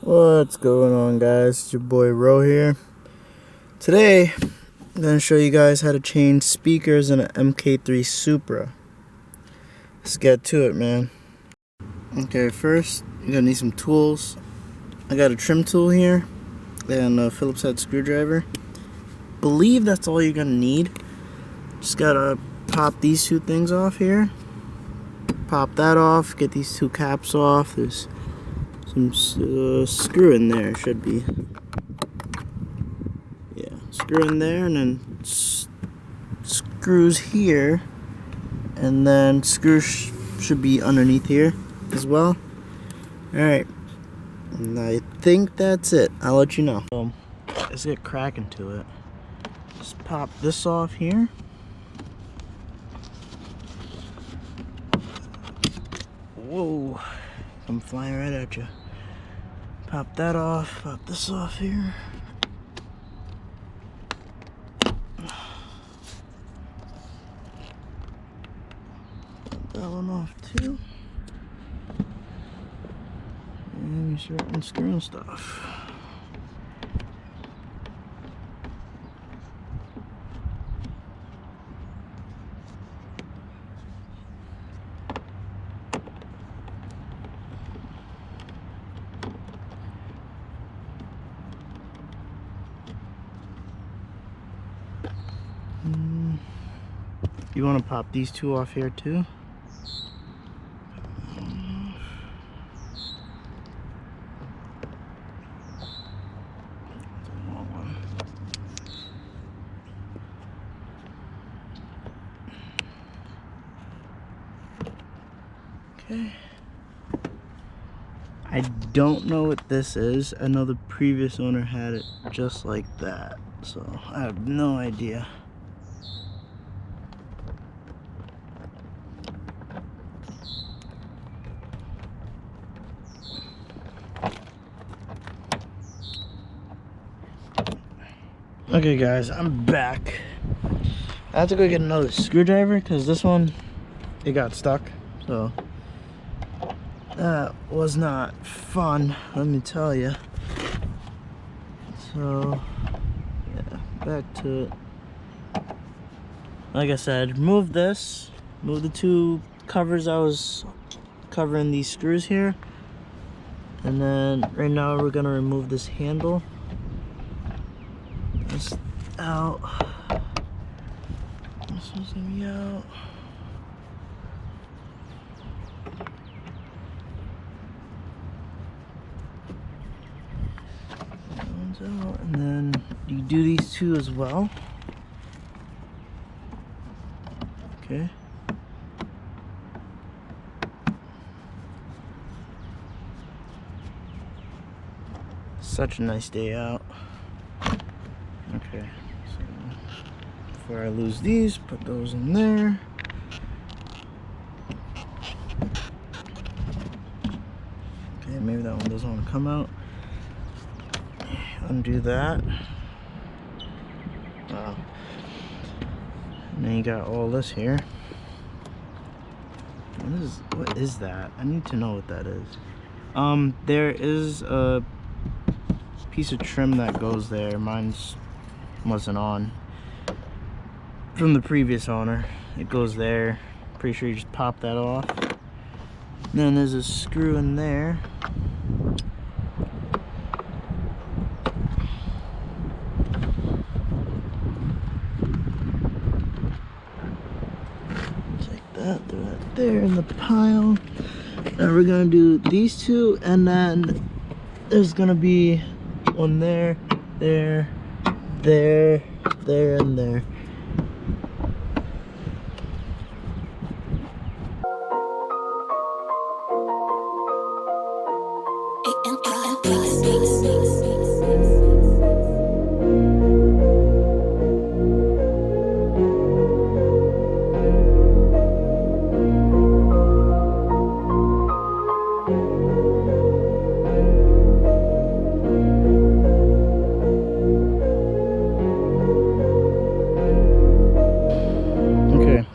What's going on, guys? It's your boy Ro here. Today I'm going to show you guys how to change speakers in an mk3 Supra. Let's get to it, man. Okay, first you're going to need some tools. I got a trim tool here and a Phillips head screwdriver. Believe that's all you're going to need. Just got to pop these two things off here. Pop that off, get these two caps off. There's some screw in there, should be. Yeah, screw in there, and then screws here, and then screws should be underneath here as well. Alright, and I think that's it. I'll let you know. Let's get cracking to it. Just pop this off here. Whoa, I'm flying right at you. Pop that off, pop this off here. Pop that one off too. And you start unscrewing stuff. You want to pop these two off here too. Okay. I don't know what this is. I know the previous owner had it just like that, so I have no idea. Okay guys, I'm back. I have to go get another screwdriver because this one, it got stuck. So that was not fun, let me tell you. So yeah, back to it. Like I said, move this, move the two covers I was covering these screws here. And then right now we're gonna remove this handle. This out. This one's gonna be out. That one's out. And then you do these two as well. Okay. Such a nice day out. Okay, so before I lose these, put those in there. Okay, maybe that one doesn't want to come out. Undo that. Wow. And then you got all this here. What is that? I need to know what that is. There is a piece of trim that goes there. Mine's wasn't on from the previous owner. It goes there. Pretty sure you just pop that off. Then there's a screw in there. Take that, throw that there in the pile. Now we're gonna do these two, and then there's gonna be one there, there, there, there, and there.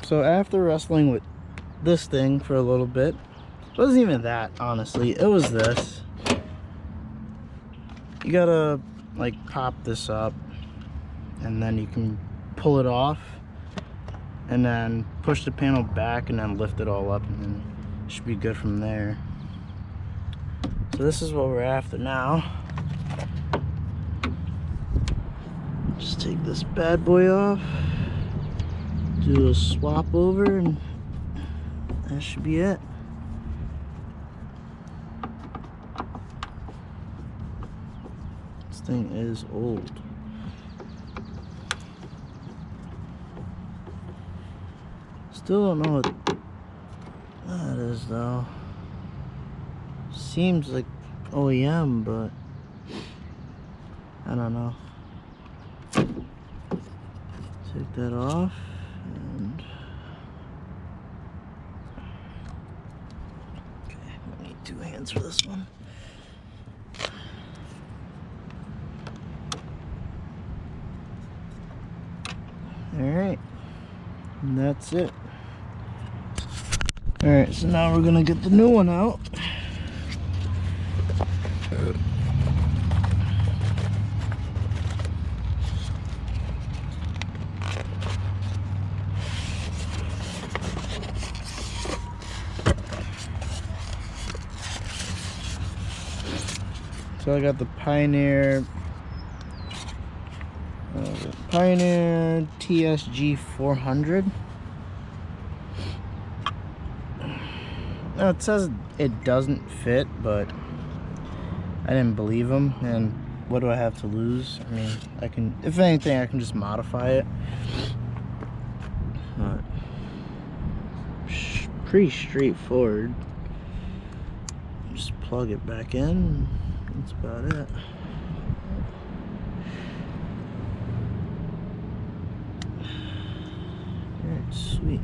So after wrestling with this thing for a little bit, it wasn't even that, honestly, it was this. you gotta like pop this up, and then you can pull it off, and then push the panel back, and then lift it all up, and then it should be good from there. So this is what we're after now. Just take this bad boy off, do a swap over, and that should be it. This thing is old. Still don't know what that is though. Seems like OEM, but I don't know. Take that off, and okay, I need 2 hands for this one. Alright, and that's it. Alright, so now we're gonna get the new one out. So I got the Pioneer TS G400. Now it says it doesn't fit, but I didn't believe them, and what do I have to lose? I mean, I can, if anything, I can just modify it. But pretty straightforward. Just plug it back in. That's about it. Alright, sweet.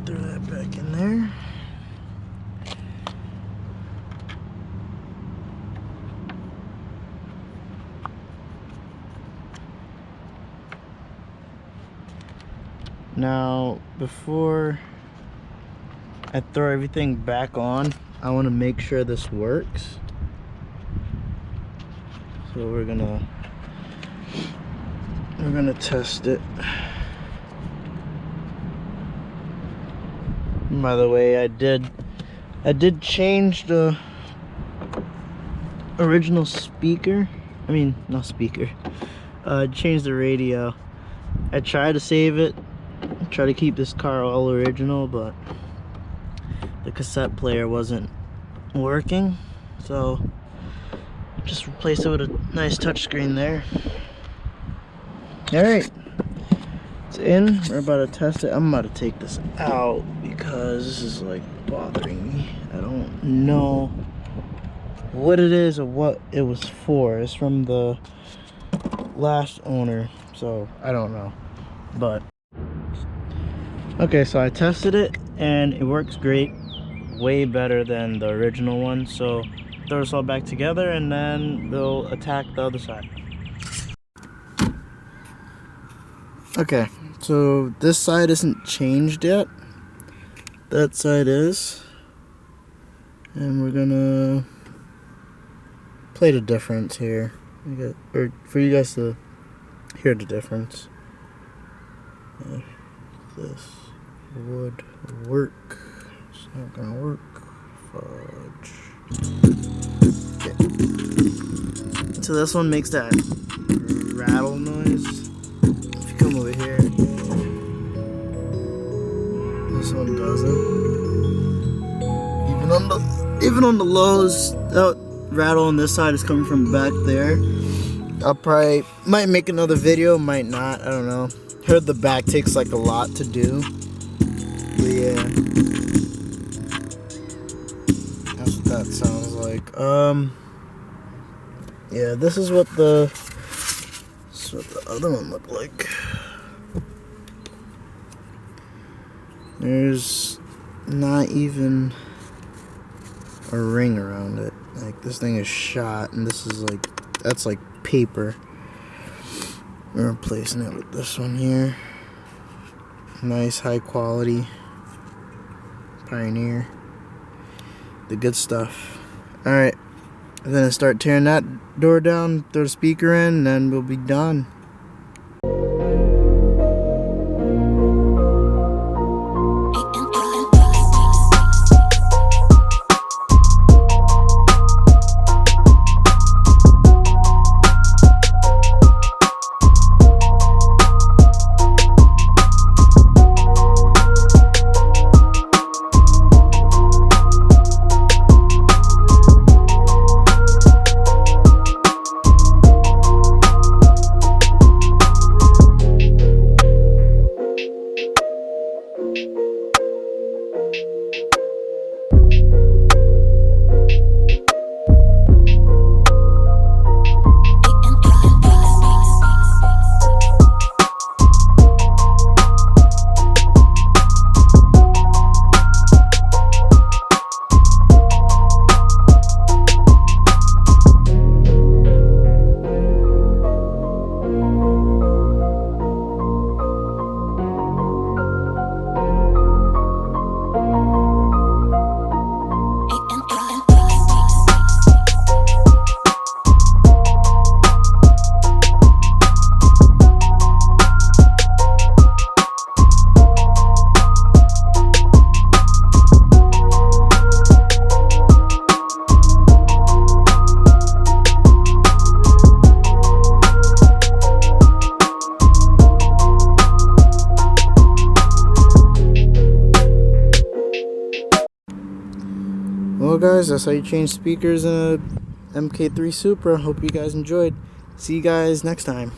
Throw that back in there. Now, before I throw everything back on, I want to make sure this works. So we're gonna test it. And by the way, I did change the original speaker. I mean, not speaker. Changed the radio. I tried to save it, try to keep this car all original, but the cassette player wasn't working, so just replaced it with a nice touchscreen there. Alright, it's in. We're about to test it. I'm about to take this out because this is like bothering me. I don't know what it is or what it was for. It's from the last owner, so I don't know. But okay, so I tested it and it works great. Way better than the original one. So throw this all back together and then we'll attack the other side. Okay, so this side isn't changed yet. That side is. And we're gonna play the difference here. Or for you guys to hear the difference. If this would work. It's not gonna work. Fudge. Okay. So this one makes that rattle noise. If you come over here, this one doesn't. Even on the lows, that rattle on this side is coming from back there. I'll might make another video, might not. I don't know. Heard the back takes like a lot to do. But yeah. That's what that sounds like. Yeah, this is what the other one looked like. There's not even a ring around it. Like, this thing is shot, and this is like, that's like paper. We're replacing it with this one here. Nice, high quality Pioneer. The good stuff. Alright, I'm gonna start tearing that door down, throw the speaker in, and then we'll be done. Well guys, that's how you change speakers in a mk3 Supra. Hope you guys enjoyed. See you guys next time.